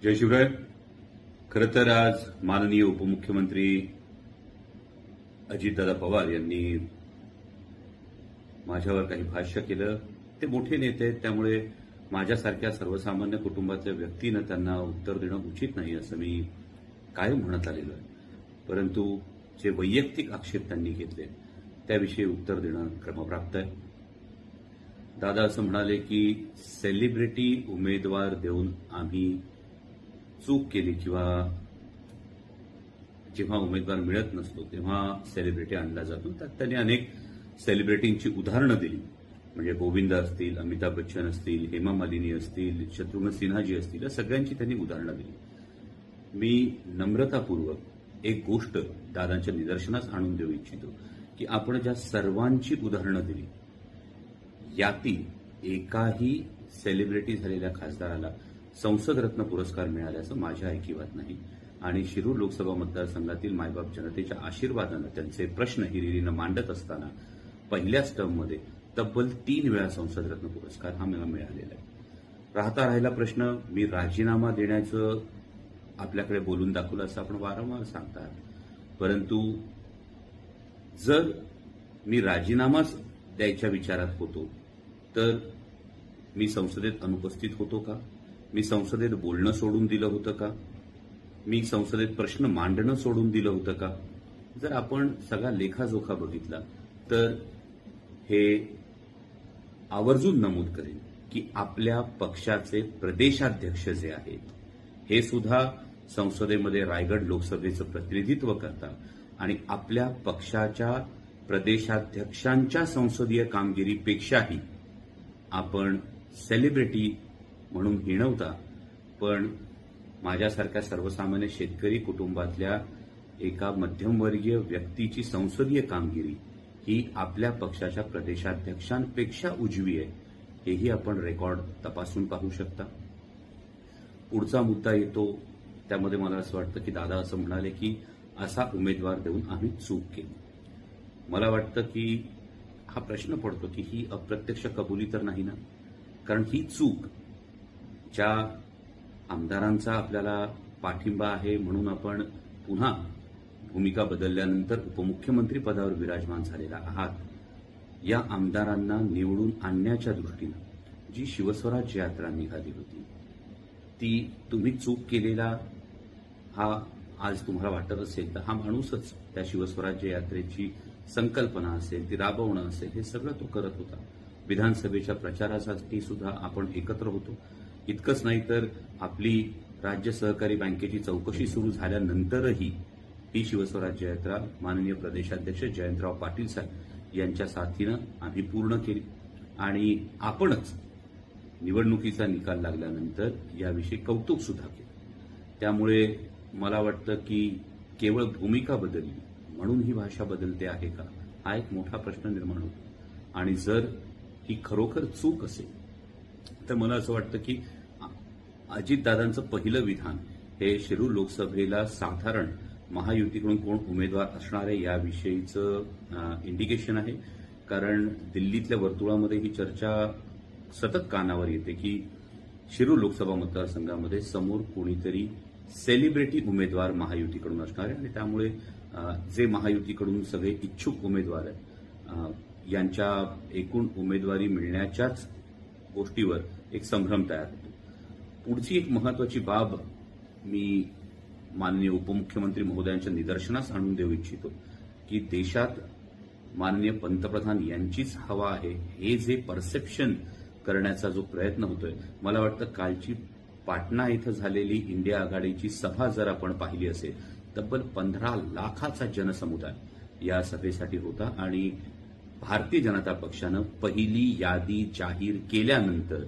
जय शिवराय. खरं तर आज माननीय उपमुख्यमंत्री अजितदादा पवार यांनी माझ्यावर काही भाष्य केलं. ते मोठे नेते आहेत, त्यामुळे माझ्यासारख्या सर्वसामान्य कुटुंबातल्या व्यक्तीनं त्यांना उत्तर देणं उचित नाही असं मी कायम म्हणत आलेलो आहे. परंतु जे वैयक्तिक आक्षेप त्यांनी घेतले त्याविषयी उत्तर देणं क्रमप्राप्त आहे. दादा असं म्हणाले की सेलिब्रिटी उमेदवार देऊन आम्ही चूक केली किंवा जेव्हा उमेदवार मिळत नसतो तेव्हा सेलिब्रिटी आणला जातो. त्यात त्यांनी अनेक सेलिब्रिटींची उदाहरणं दिली. म्हणजे गोविंदा असतील, अमिताभ बच्चन असतील, हेमा मालिनी असतील, शत्रुघ्न सिन्हाजी असतील, या सगळ्यांची त्यांनी उदाहरणं दिली. मी नम्रतापूर्वक एक गोष्ट दादांच्या निदर्शनास आणून देऊ इच्छितो की आपण ज्या सर्वांची उदाहरणं दिली यातील एकाही सेलिब्रिटी झालेल्या खासदाराला संसद रत्न पुरस्कार मिळाल्याचं माझ्या ऐकिवात नाही. आणि शिरूर लोकसभा मतदारसंघातील मायबाप जनतेच्या आशीर्वादानं त्यांचे प्रश्न हिरिरीनं मांडत असताना पहिल्याच टर्ममध्ये तब्बल 3 वेळा संसद रत्न पुरस्कार हा मला मिळालेला आहे. राहता राहिला प्रश्न, मी राजीनामा देण्याचं आपल्याकडे बोलून दाखवलं असं आपण वारंवार सांगतात. परंतु जर मी राजीनामाच द्यायच्या विचारात होतो तर मी संसदेत अनुपस्थित होतो का? मी संसदेत बोलणं सोडून दिलं होतं का? मी संसदेत प्रश्न मांडणं सोडून दिलं होतं का? जर आपण सगळा लेखाजोखा बघितला तर हे आवर्जून नमूद करेन की आपल्या पक्षाचे प्रदेशाध्यक्ष जे आहेत हे सुद्धा संसदेमध्ये रायगड लोकसभेचं प्रतिनिधित्व करतात आणि आपल्या पक्षाच्या प्रदेशाध्यक्षांच्या संसदीय कामगिरीपेक्षाही आपण सेलिब्रिटी म्हणून हिणवता. पण माझ्यासारख्या सर्वसामान्य शेतकरी कुटुंबातल्या एका मध्यमवर्गीय व्यक्तीची संसदीय कामगिरी ही आपल्या पक्षाच्या प्रदेशाध्यक्षांपेक्षा उजवी आहे, हेही आपण रेकॉर्ड तपासून पाहू शकता. पुढचा मुद्दा येतो त्यामध्ये मला असं वाटतं की दादा असं म्हणाले की असा उमेदवार देऊन आम्ही चूक केली. मला वाटतं की हा प्रश्न पडतो की ही अप्रत्यक्ष कबुली तर नाही ना? कारण ही चूक ज्या आमदारांचा आपल्याला पाठिंबा आहे म्हणून आपण पुन्हा भूमिका बदलल्यानंतर उपमुख्यमंत्री पदावर विराजमान झालेला आहात, या आमदारांना निवडून आणण्याच्या दृष्टीनं जी शिवस्वराज्य यात्रा निघाली होती ती तुम्ही चूक केलेला हा आज तुम्हाला वाटत असेल तर हा माणूसच त्या शिवस्वराज्य यात्रेची संकल्पना असेल ती राबवणं असेल हे सगळं तो करत होता. विधानसभेच्या प्रचारासाठी सुद्धा आपण एकत्र होतो. इतकंच नाही तर आपली राज्य सहकारी बँकेची चौकशी सुरू झाल्यानंतरही ही शिवस्वराज्य यात्रा माननीय प्रदेशाध्यक्ष जयंतराव पाटील साहेब यांच्या साथीनं आम्ही पूर्ण केली आणि आपणच निवडणुकीचा निकाल लागल्यानंतर याविषयी कौतुक सुद्धा केलं. त्यामुळे मला वाटतं की केवळ भूमिका बदलली म्हणून ही भाषा बदलते आहे का, हा एक मोठा प्रश्न निर्माण होतो. आणि जर ही खरोखर चूक असेल तर मला असं वाटतं की अजितदादांचं पहिलं विधान हे शिरूर लोकसभेला साधारण महायुतीकडून कोण उमेदवार असणार आहे याविषयीचं इंडिकेशन आहे. कारण दिल्लीतल्या वर्तुळामध्ये ही चर्चा सतत कानावर येते की शिरूर लोकसभा मतदारसंघामध्ये समोर कोणीतरी सेलिब्रिटी उमेदवार महायुतीकडून असणार आहे आणि त्यामुळे जे महायुतीकडून सगळे इच्छुक उमेदवार आहेत यांच्या एकूण उमेदवारी मिळण्याच्याच गोष्टीवर एक संभ्रम तयार होतो. पुढची एक महत्वाची बाब मी माननीय उपमुख्यमंत्री महोदयांच्या निदर्शनास आणून देऊ इच्छितो की देशात माननीय पंतप्रधान यांचीच हवा आहे हे जे परसेप्शन करण्याचा जो प्रयत्न होतोय, मला वाटतं कालची पाटणा इथं झालेली इंडिया आघाडीची सभा जर आपण पाहिली असेल तब्बल 15 लाखाचा जनसमुदाय या सभेसाठी होता आणि भारतीय जनता पक्षानं पहिली यादी जाहीर केल्यानंतर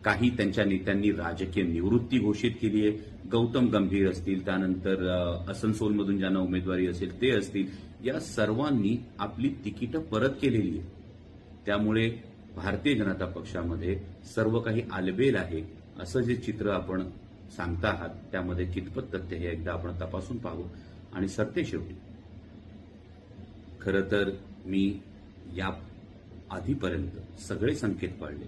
काही त्यांच्या नेत्यांनी राजकीय निवृत्ती घोषित केली आहे. गौतम गंभीर असतील, त्यानंतर असनसोलमधून ज्यांना उमेदवारी असेल ते असतील, या सर्वांनी आपली तिकीटं परत केलेली आहे. त्यामुळे भारतीय जनता पक्षामध्ये सर्व काही आलबेल आहे असं जे चित्र आपण सांगता आहात त्यामध्ये कितपत तथ्य हे एकदा आपण तपासून पाहू. आणि सरतेशेवटी खरं तर मी या आधीपर्यंत सगळे संकेत पाळले.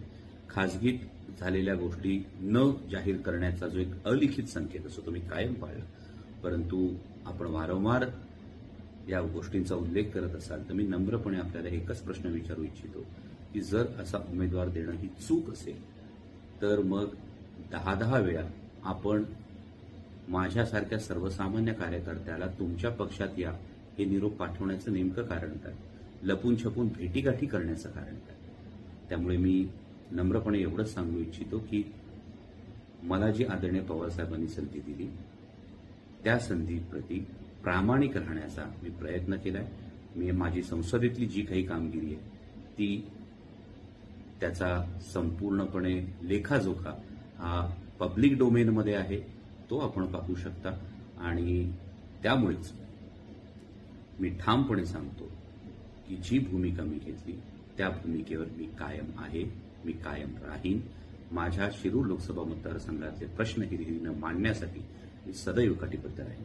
खासगीत झालेल्या गोष्टी न जाहीर करण्याचा जो एक अलिखित संकेत असतो तो मी कायम पाळला. परंतु आपण वारंवार या गोष्टींचा उल्लेख करत असाल तर मी नम्रपणे आपल्याला एकच प्रश्न विचारू इच्छितो की जर असा उमेदवार देणं ही चूक असेल तर मग 10-10 वेळा आपण माझ्यासारख्या सर्वसामान्य कार्यकर्त्याला तुमच्या पक्षात या हे निरोप पाठवण्याचं नेमकं कारण काय? लपून छपून भेटीगाठी करण्याचं कारण काय? त्यामुळे मी नम्रपणे एवढंच सांगू इच्छितो की मला जी आदरणीय पवारसाहेबांनी संधी दिली त्या संधीप्रती प्रामाणिक राहण्याचा मी प्रयत्न केलाय. मी माझी संसदेतली जी काही कामगिरी आहे ती त्याचा संपूर्णपणे लेखाजोखा हा पब्लिक डोमेनमध्ये आहे, तो आपण पाहू शकता. आणि त्यामुळेच मी ठामपणे सांगतो की जी भूमिका मी घेतली त्या भूमिकेवर मी कायम आहे, मी कायम राहीन. माझ्या शिरूर लोकसभा मतदारसंघातले प्रश्न हिरिरीनं मांडण्यासाठी मी सदैव कटिबद्ध राहीन.